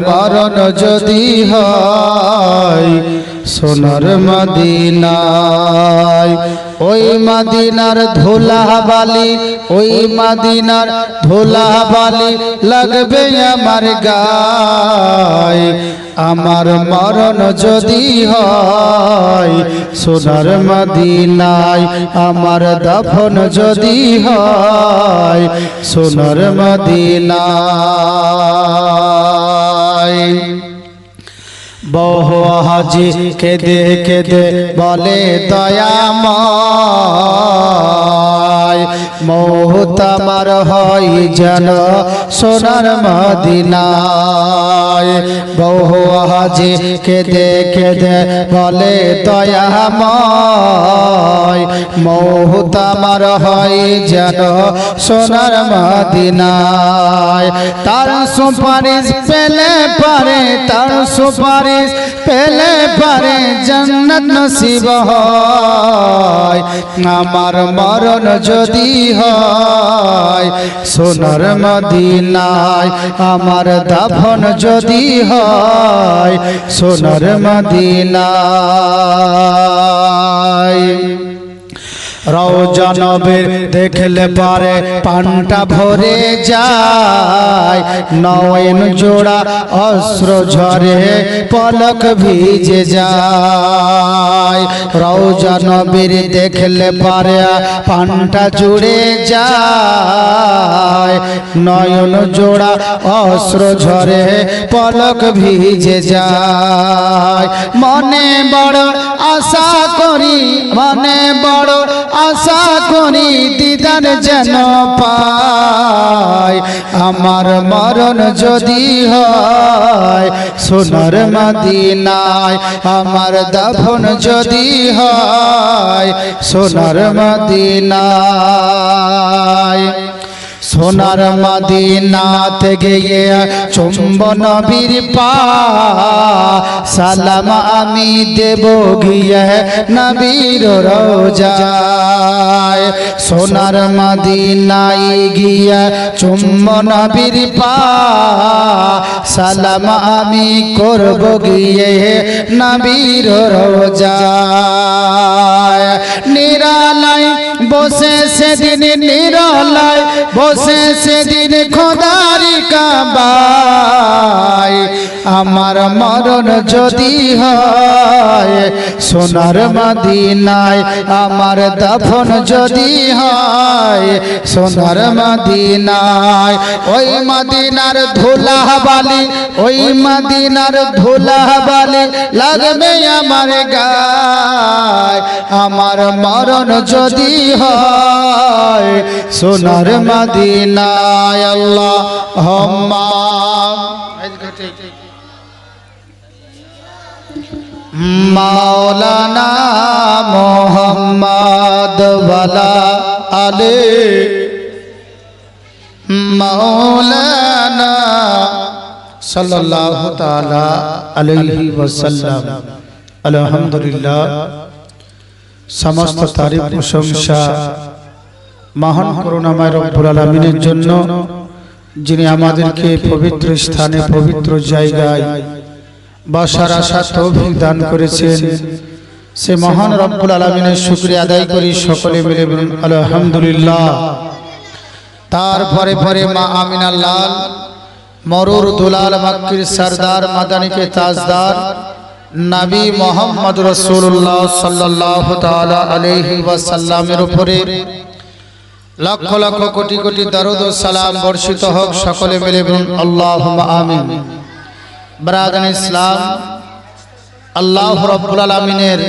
মরণ যদি হয় সোনার মদিনায়, ওই মদিনার ধুলাবালি, ওই মদিনার ধুলাবালি লাগবে আমার গায়। আমার মরণ যদি হয় সোনার মদিনায়, আমার দাফন যদি হয় সোনার মদিনায়। বহু হাজি কেঁদে কেঁদে বলে দয়াময়, মৌত আমার হয় যেন সোনার মদিনায়। বহু হাজি কেঁদে কেঁদে বলে দয়াময়, মৌত আমার হয় যেন সোনার মদিনায়। তার সুপারিশ পেলে পারে, তার সুপারিশ পেলে পারে জান্নাত নসিব হয়। আমার মরণ যদি হয় সোনার মদিনায়, আমার দাফন যদি হয় সোনার মদিনায়। রওজা নবীর দেখলে পারে পানটা ভরে যায়, নয়ন জোড়া অশ্রু ঝরে পলক ভিজে যায়। রওজা নবীর দেখলে পারে পানটা জুড়ে যায়, নয়ন জোড়া অশ্রু ঝরে পলক ভিজে যায়। মনে বড় আশা করি, মনে বড় আশা করি দিদার যেন পাই। আমার মরণ যদি হয় সোনার মদিনায়, আমার দাফন যদি হয় সোনার মদিনায়। সোনার মদিনাতে গিয়ে চুম্বন নবীর পা, সালাম আমি দেব গিয়ে নবীর রওজায়। সোনার মদিনায় গিয়ে চুম্বন নবীর পা, সালাম আমি করব গিয়ে নবীর রওজায়। নিরালায় বসে সেদিন, নিরালায় বসে সেদিন খোদারি কাবায়। আমার মরণ যদি হয় সোনার মদিনায়, আমার দাফন যদি হয় সোনার মদিনায়। ওই মদিনার ধুলাবালি, ওই মদিনার ধুলাবালি লাগবে আমার গায়। আমার মরণ যদি হয় সোনার মদিনায়। আল্লাহুম্মা মাওলানা মুহাম্মদ ওয়ালা আলে মাওলানা সাল্লাল্লাহু তাআলা আলাইহি ওয়াসাল্লাম। আলহামদুলিল্লাহ, সমস্ত তারিফ প্রশংসা মহান করুণাময় রব্বুল আলামিনের জন্য, যিনি আমাদেরকে পবিত্র স্থানে পবিত্র জায়গায় বসার আশা তৌফিক দান করেছেন। সে মহান রব্বুল আলামিনের শুকরিয়া আদায় করি সকলে মিলে বলুন আলহামদুলিল্লাহ। তারপরে পরে মা আমিনা লাল মরুর দুলাল মক্কির সরদার মাদানী তাজদার নবী মোহাম্মদ রাসূলুল্লাহ সাল্লাল্লাহু তাআলা আলাইহি ওয়াসাল্লামের উপরে লক্ষ লক্ষ কোটি কোটি দরুদ ও সালাম বর্ষিত হোক। সকলে মিলে বলুন আল্লাহুম্মা আমিন। ব্রাদান ইসলাম, আল্লাহ রাব্বুল আলামিনের